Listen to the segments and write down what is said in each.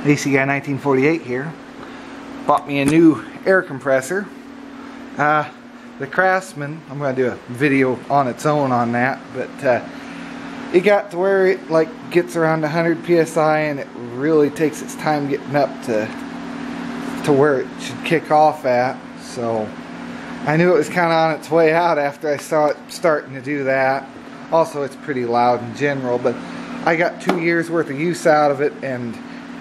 AC Guy 1948 here. Bought me a new air compressor. The Craftsman, I'm going to do a video on its own on that, but it got to where it like gets around 100 psi and it really takes its time getting up to where it should kick off at. So I knew it was kind of on its way out after I saw it starting to do that. Also, it's pretty loud in general, but I got 2 years worth of use out of it, and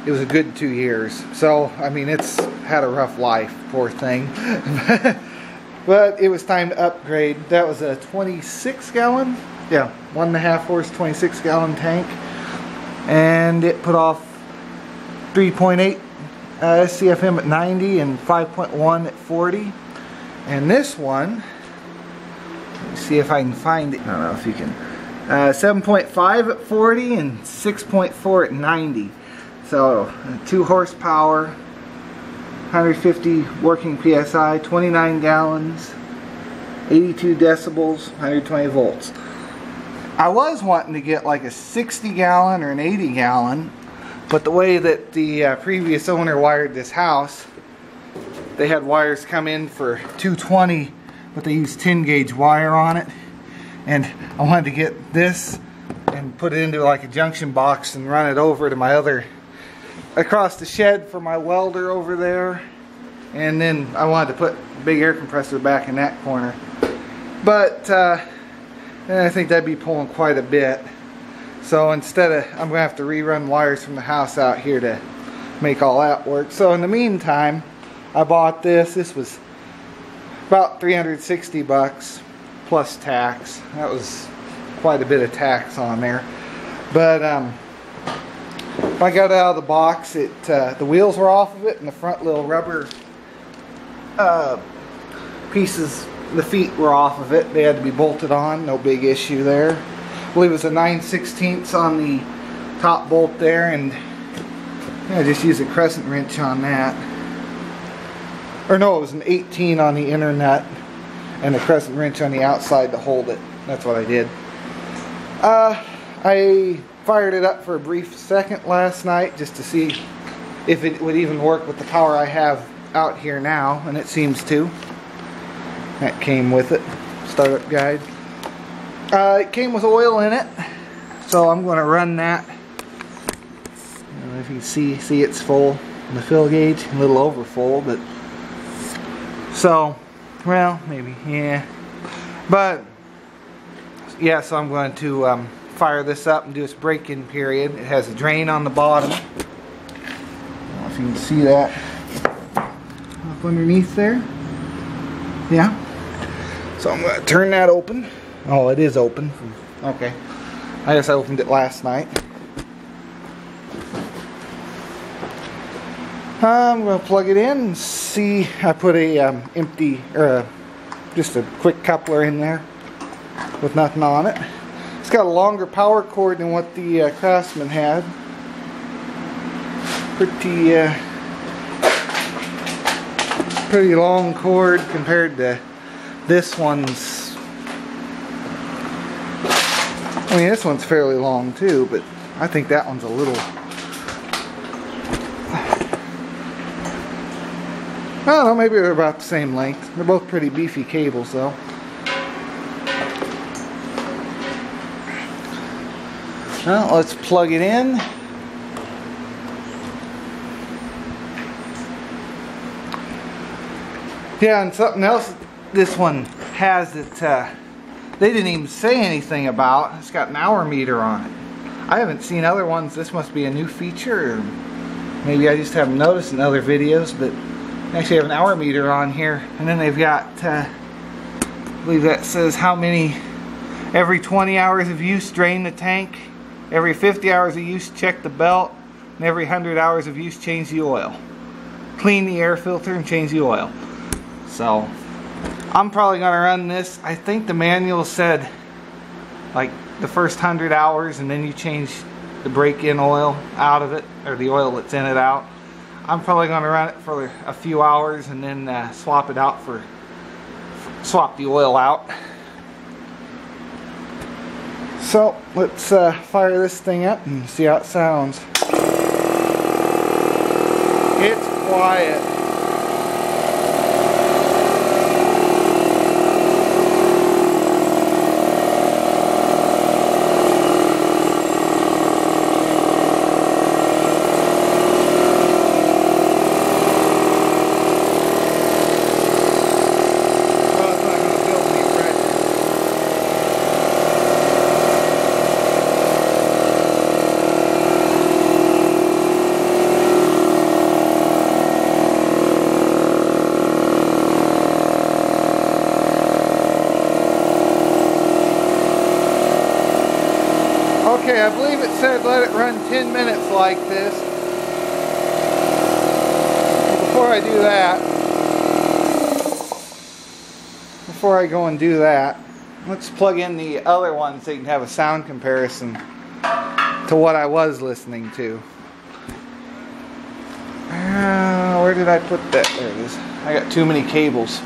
it was a good 2 years. So, I mean, it's had a rough life, poor thing. But it was time to upgrade. That was a 26 gallon, yeah, 1.5 horse, 26 gallon tank. And it put off 3.8 SCFM at 90 and 5.1 at 40. And this one, let me see if I can find it. I don't know if you can. 7.5 at 40 and 6.4 at 90. So 2 horsepower, 150 working PSI, 29 gallons, 82 decibels, 120 volts. I was wanting to get like a 60 gallon or an 80 gallon, but the way that the previous owner wired this house, they had wires come in for 220, but they used 10 gauge wire on it. And I wanted to get this and put it into like a junction box and run it over to my other, across the shed for my welder over there. And then I wanted to put a big air compressor back in that corner. But and I think that'd be pulling quite a bit. So instead of, I'm going to have to rerun wires from the house out here to make all that work. So in the meantime, I bought this. This was about 360 bucks plus tax. That was quite a bit of tax on there. But I got it out of the box. The wheels were off of it, and the front little rubber pieces, the feet were off of it. They had to be bolted on. No big issue there. I believe it was a 9/16 on the top bolt there, and I just used a crescent wrench on that. Or no, it was an 18 on the inner nut and a crescent wrench on the outside to hold it. That's what I did. I fired it up for a brief second last night just to see if it would even work with the power I have out here now, and it seems to. That came with it. Startup guide. It came with oil in it, so I'm going to run that. If you see it's full. The fill gauge, a little over full, but so, well, maybe, yeah. But, yeah, so I'm going to fire this up and do its break-in period. It has a drain on the bottom. I don't know if you can see that up underneath there. Yeah. So I'm going to turn that open. Oh, it is open. Okay. I guess I opened it last night. I'm going to plug it in and see. I put a empty, or just a quick coupler in there with nothing on it. It's got a longer power cord than what the Craftsman had. Pretty long cord compared to this one's. I mean, this one's fairly long too, but I think that one's a little. I don't know, maybe they're about the same length. They're both pretty beefy cables though. Well, let's plug it in. Yeah, and something else this one has that they didn't even say anything about. It's got an hour meter on it. I haven't seen other ones. This must be a new feature, or maybe I just haven't noticed in other videos, but they actually have an hour meter on here. And then they've got, I believe that says how many, every 20 hours of use drain the tank, every 50 hours of use check the belt, and every 100 hours of use change the oil. Clean the air filter and change the oil. So I'm probably going to run this. I think the manual said like the first 100 hours and then you change the break-in oil out of it, or the oil that's in it out. I'm probably going to run it for a few hours and then swap it out swap the oil out. So let's fire this thing up and see how it sounds. It's quiet. Okay, I believe it said let it run 10 minutes like this. Before I do that, before I go and do that, let's plug in the other one so you can have a sound comparison to what I was listening to. Where did I put that? There it is. I got too many cables.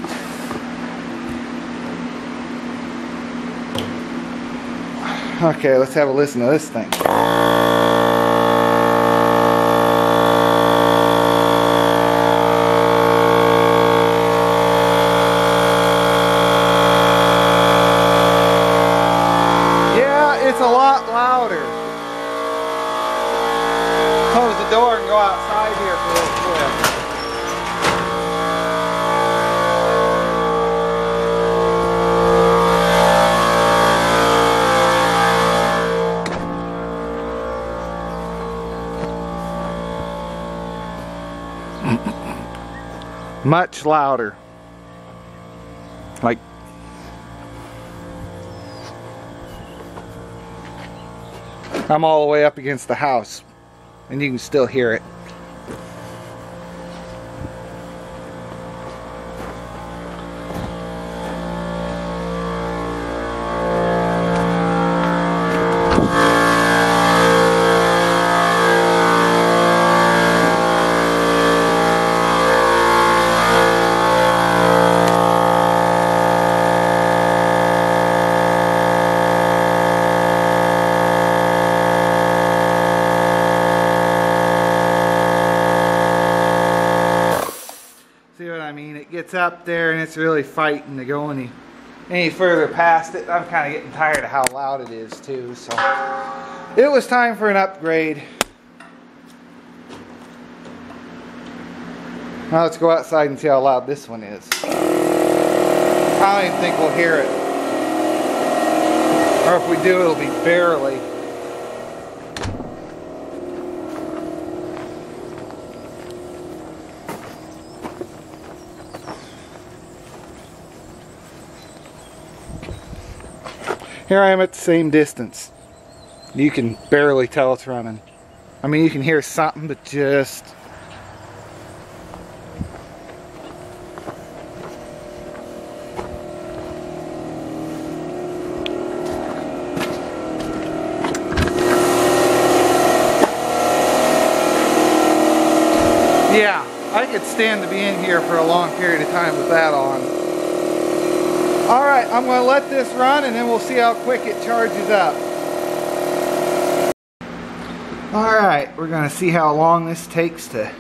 Okay, let's have a listen to this thing. Yeah, it's a lot louder. Close the door and go outside here for a little bit. Much louder. Like I'm all the way up against the house and you can still hear it. See what I mean? It gets up there and it's really fighting to go any further past it. I'm kind of getting tired of how loud it is too, so it was time for an upgrade. Now let's go outside and see how loud this one is. I don't even think we'll hear it. Or if we do, it'll be barely. Here I am at the same distance. You can barely tell it's running. I mean, you can hear something, but just... Yeah, I could stand to be in here for a long period of time with that on. Alright, I'm going to let this run and then we'll see how quick it charges up. Alright, we're going to see how long this takes to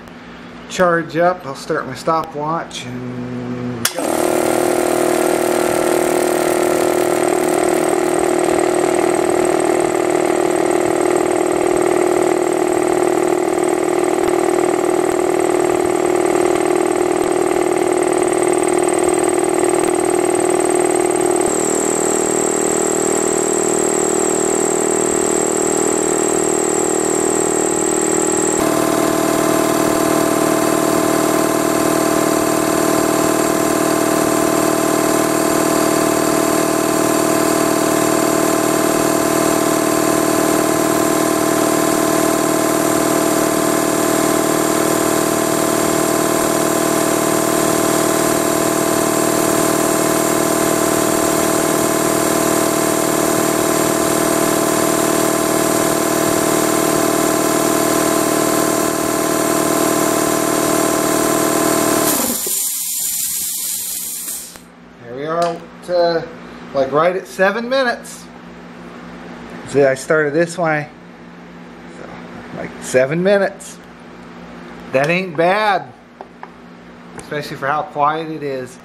charge up. I'll start my stopwatch and go. Like right at 7 minutes. See, I started this one, so like 7 minutes. That ain't bad, especially for how quiet it is.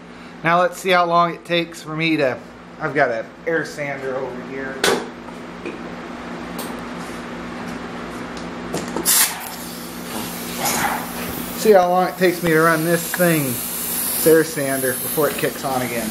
Now let's see how long it takes for me to, I've got an air sander over here. See how long it takes me to run this thing, this air sander, before it kicks on again.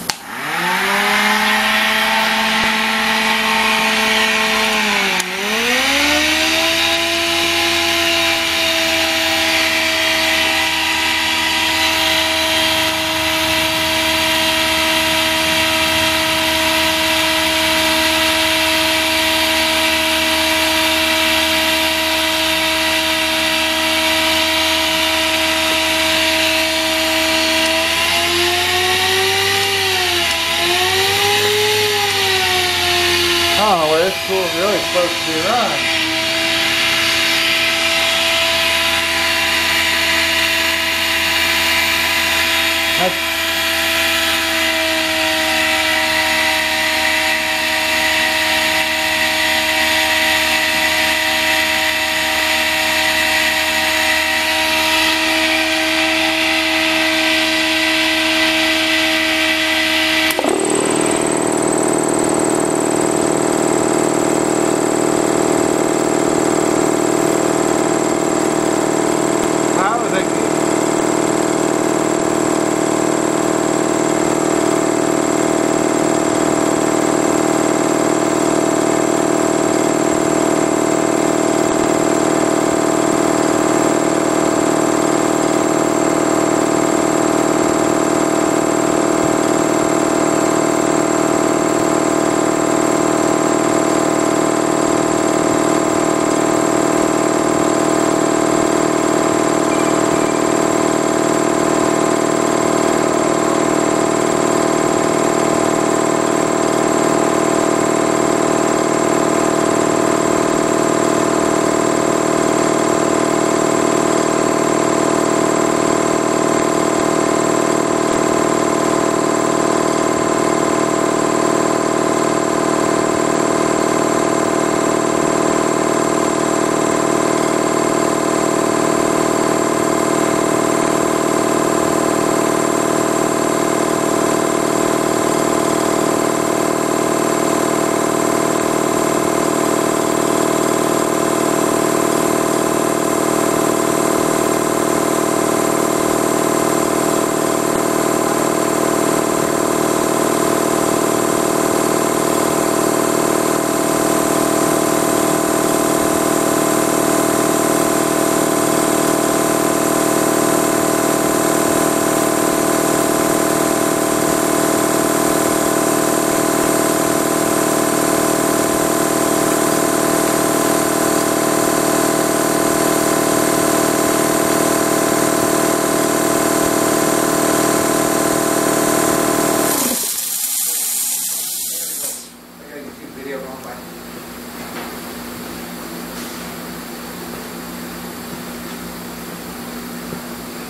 I don't know where this tool is really supposed to be run.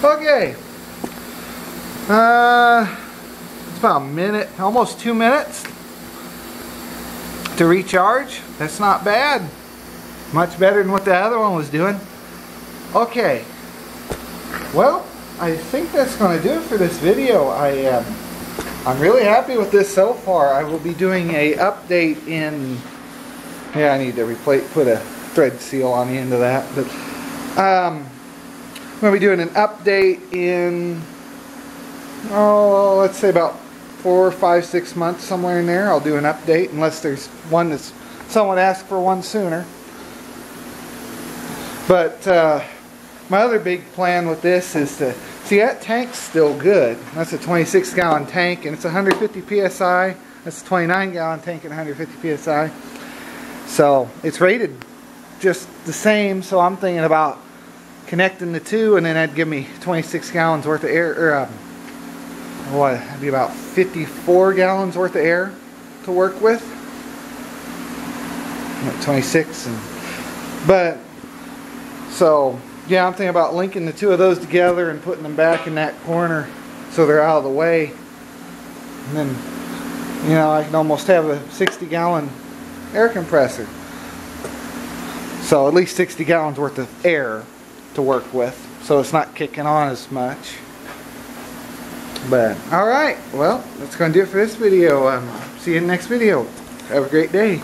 Okay, it's about a minute, almost 2 minutes to recharge. That's not bad. Much better than what the other one was doing. Okay, well, I think that's going to do it for this video. I'm really happy with this so far. I will be doing a update in, yeah, I need to put a thread seal on the end of that, but I'm going to be doing an update in, oh, let's say about 4, 5, 6 months, somewhere in there. I'll do an update unless there's one that's, someone asked for one sooner. But my other big plan with this is to, see, that tank's still good. That's a 26-gallon tank and it's 150 psi. That's a 29-gallon tank and 150 psi. So it's rated just the same, so I'm thinking about connecting the two, and then that'd give me 26 gallons worth of air, or what, that'd be about 54 gallons worth of air to work with. 26, but so yeah, I'm thinking about linking the two of those together and putting them back in that corner so they're out of the way, and then, you know, I can almost have a 60-gallon air compressor. So at least 60 gallons worth of air to work with, so it's not kicking on as much. But alright, well, that's going to do it for this video. See you in the next video. Have a great day.